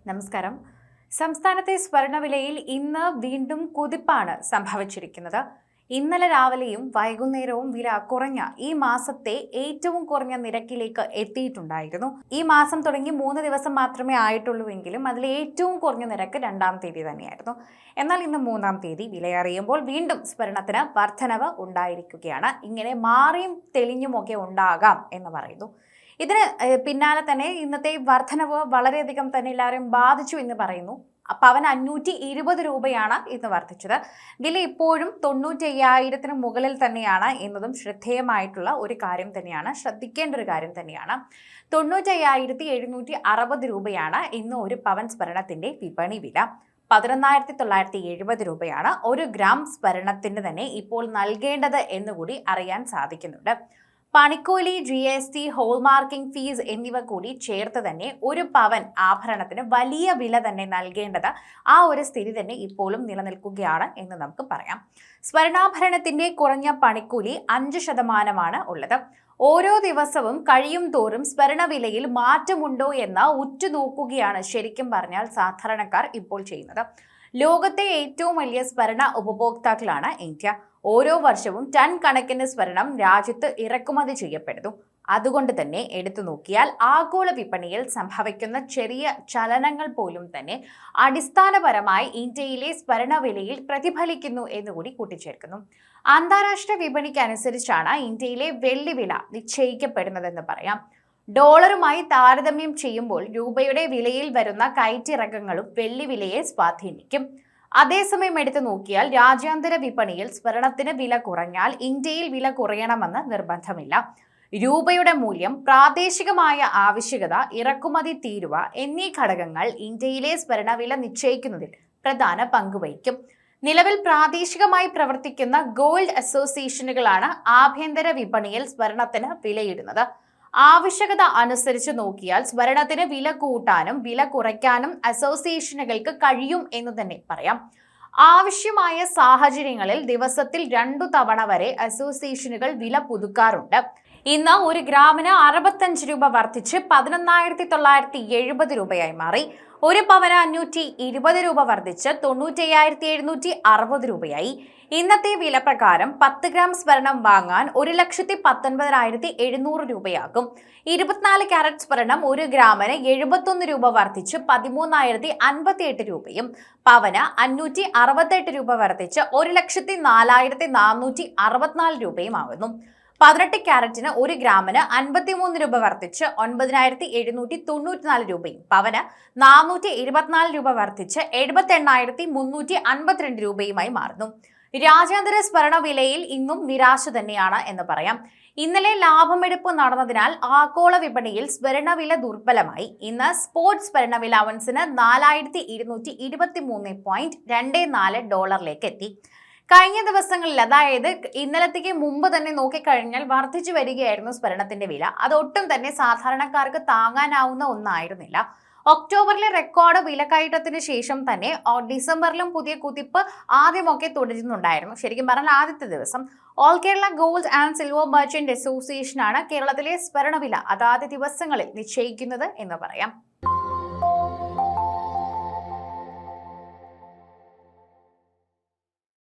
നമസ്കാരം. സംസ്ഥാനത്തെ സ്വർണ്ണവിലയിൽ ഇന്ന് വീണ്ടും കുതിപ്പാണ് സംഭവിച്ചിരിക്കുന്നത്. ഇന്നലെ രാവിലെയും വൈകുന്നേരവും വില കുറഞ്ഞ ഈ മാസത്തെ ഏറ്റവും കുറഞ്ഞ നിരക്കിലേക്ക് എത്തിയിട്ടുണ്ടായിരുന്നു. ഈ മാസം തുടങ്ങി 3 ദിവസം മാത്രമേ ആയിട്ടുള്ളൂവെങ്കിലും അതിൽ ഏറ്റവും കുറഞ്ഞ നിരക്ക് 2-ാം തീയതി തന്നെയായിരുന്നു. എന്നാൽ ഇന്ന് 3-ാം തീയതി വിലയറിയുമ്പോൾ വീണ്ടും സ്വർണത്തിന് വർധനവ് ഉണ്ടായിരിക്കുകയാണ്. ഇങ്ങനെ മാറിയും തെളിഞ്ഞുമൊക്കെ ഉണ്ടാകാം എന്ന് പറയുന്നു. ഇതിന് പിന്നാലെ തന്നെ ഇന്നത്തെ വർധനവ് വളരെയധികം തന്നെ എല്ലാവരെയും ബാധിച്ചു എന്ന് പറയുന്നു. പവന് 520 രൂപയാണ് ഇന്ന് വർദ്ധിച്ചത്. വില ഇപ്പോഴും 95,000-ന് മുകളിൽ തന്നെയാണ് എന്നതും ശ്രദ്ധേയമായിട്ടുള്ള ഒരു കാര്യം തന്നെയാണ്, ശ്രദ്ധിക്കേണ്ട ഒരു കാര്യം തന്നെയാണ്. 95,760 രൂപയാണ് ഇന്ന് ഒരു പവൻ സ്വർണത്തിന്റെ വിപണി വില. 11,970 രൂപയാണ് 1 ഗ്രാം സ്വർണത്തിന് തന്നെ ഇപ്പോൾ നൽകേണ്ടത് എന്നുകൂടി അറിയാൻ സാധിക്കുന്നുണ്ട്. പണിക്കൂലി, GST, ഹോൾമാർക്കിംഗ് ഫീസ് എന്നിവ കൂടി ചേർത്ത് തന്നെ ഒരു പവൻ ആഭരണത്തിന് വലിയ വില തന്നെ നൽകേണ്ടത് ആ ഒരു സ്ഥിതി തന്നെ ഇപ്പോഴും നിലനിൽക്കുകയാണ് എന്ന് നമുക്ക് പറയാം. സ്വർണ്ണാഭരണത്തിന്റെ കുറഞ്ഞ പണിക്കൂലി 5% ഉള്ളത്. ഓരോ ദിവസവും കഴിയും തോറും സ്വർണ്ണവിലയിൽ മാറ്റമുണ്ടോ എന്ന് ഉറ്റുനോക്കുകയാണ് ശരിക്കും പറഞ്ഞാൽ സാധാരണക്കാർ ഇപ്പോൾ ചെയ്യുന്നത്. ലോകത്തെ ഏറ്റവും വലിയ സ്വർണ്ണ ഉപഭോക്താക്കളാണ് ഇന്ത്യ. ഓരോ വർഷവും ടൺ കണക്കിന് സ്വർണം രാജ്യത്ത് ഇറക്കുമതി ചെയ്യപ്പെടുന്നു. അതുകൊണ്ട് തന്നെ എടുത്തു നോക്കിയാൽ ആഗോള വിപണിയിൽ സംഭവിക്കുന്ന ചെറിയ ചലനങ്ങൾ പോലും തന്നെ അടിസ്ഥാനപരമായി ഇന്ത്യയിലെ സ്വർണ്ണവിലയിൽ പ്രതിഫലിക്കുന്നു എന്നുകൂടി കൂട്ടിച്ചേർക്കുന്നു. അന്താരാഷ്ട്ര വിപണിക്ക് അനുസരിച്ചാണ് ഇന്ത്യയിലെ വെള്ളി വില നിശ്ചയിക്കപ്പെടുന്നതെന്ന് പറയാം. ഡോളറുമായി താരതമ്യം ചെയ്യുമ്പോൾ രൂപയുടെ വിലയിൽ വരുന്ന കയറ്റിറക്കങ്ങളും വെള്ളി വിലയെ സ്വാധീനിക്കും. അതേസമയം എടുത്തു നോക്കിയാൽ രാജ്യാന്തര വിപണിയിൽ സ്വർണത്തിന് വില കുറഞ്ഞാൽ ഇന്ത്യയിൽ വില കുറയണമെന്ന് നിർബന്ധമില്ല. രൂപയുടെ മൂല്യം, പ്രാദേശികമായ ആവശ്യകത, ഇറക്കുമതി തീരുവ എന്നീ ഘടകങ്ങൾ ഇന്ത്യയിലെ സ്വർണ്ണവില നിശ്ചയിക്കുന്നതിൽ പ്രധാന പങ്കുവഹിക്കും. നിലവിൽ പ്രാദേശികമായി പ്രവർത്തിക്കുന്ന ഗോൾഡ് അസോസിയേഷനുകളാണ് ആഭ്യന്തര വിപണിയിൽ സ്വർണത്തിന് വിലയിടുന്നത്. ആവശ്യകത അനുസരിച്ച് നോക്കിയാൽ സ്വർണത്തിന് വില കൂട്ടാനും വില കുറയ്ക്കാനും അസോസിയേഷനുകൾക്ക് കഴിയും എന്ന് തന്നെ പറയാം. ആവശ്യമായ സാഹചര്യങ്ങളിൽ ദിവസത്തിൽ 2 തവണ വരെ അസോസിയേഷനുകൾ വില പുതുക്കാറുണ്ട്. ഇന്ന് 1 ഗ്രാമിന് 65 രൂപ വർദ്ധിച്ച് 11,970 രൂപയായി മാറി. 1 പവന് 520 രൂപ വർദ്ധിച്ച് 95,760 രൂപയായി. ഇന്നത്തെ വില പ്രകാരം 10 ഗ്രാം സ്വർണം വാങ്ങാൻ 1,19,700 രൂപയാകും. 24 കാരറ്റ് സ്വർണം 1 ഗ്രാമിന് 71 രൂപ വർദ്ധിച്ച് 13,058 രൂപയും പവന് 568 രൂപ വർദ്ധിച്ച് 1,04,464 രൂപയും ആകുന്നു. 18 കാരറ്റിന് 1 ഗ്രാമിന് 53 രൂപ വർദ്ധിച്ച് 9,794 രൂപയും പവന് 424 രൂപ വർദ്ധിച്ച് 78,352 രൂപയുമായി മാറുന്നു. രാജ്യാന്തര സ്വർണ്ണ വിലയിൽ ഇന്നും നിരാശ തന്നെയാണ് എന്ന് പറയാം. ഇന്നലെ ലാഭമെടുപ്പ് നടന്നതിനാൽ ആഗോള വിപണിയിൽ സ്വർണ്ണവില ദുർബലമായി. ഇന്ന് സ്പോട്ട് സ്വർണ്ണവില ഔൺസിന് 4,223.24 ഡോളറിലേക്ക് എത്തി. കഴിഞ്ഞ ദിവസങ്ങളിൽ, അതായത് ഇന്നലത്തേക്ക് മുമ്പ് തന്നെ നോക്കിക്കഴിഞ്ഞാൽ വർദ്ധിച്ചു വരികയായിരുന്നു സ്വർണത്തിന്റെ വില. അതൊട്ടും തന്നെ സാധാരണക്കാർക്ക് താങ്ങാനാവുന്ന ഒന്നായിരുന്നില്ല. ഒക്ടോബറിലെ റെക്കോർഡ് വിലക്കയറ്റത്തിന് ശേഷം തന്നെ ഡിസംബറിലും പുതിയ കുതിപ്പ് ആദ്യമൊക്കെ തുടരുന്നുണ്ടായിരുന്നു. ശരിക്കും പറഞ്ഞാൽ ആദ്യത്തെ ദിവസം all Kerala gold and silver merchant അസോസിയേഷനാണ് കേരളത്തിലെ സ്വർണ്ണവില അതാത് ദിവസങ്ങളിൽ നിശ്ചയിക്കുന്നത് എന്ന് പറയാം.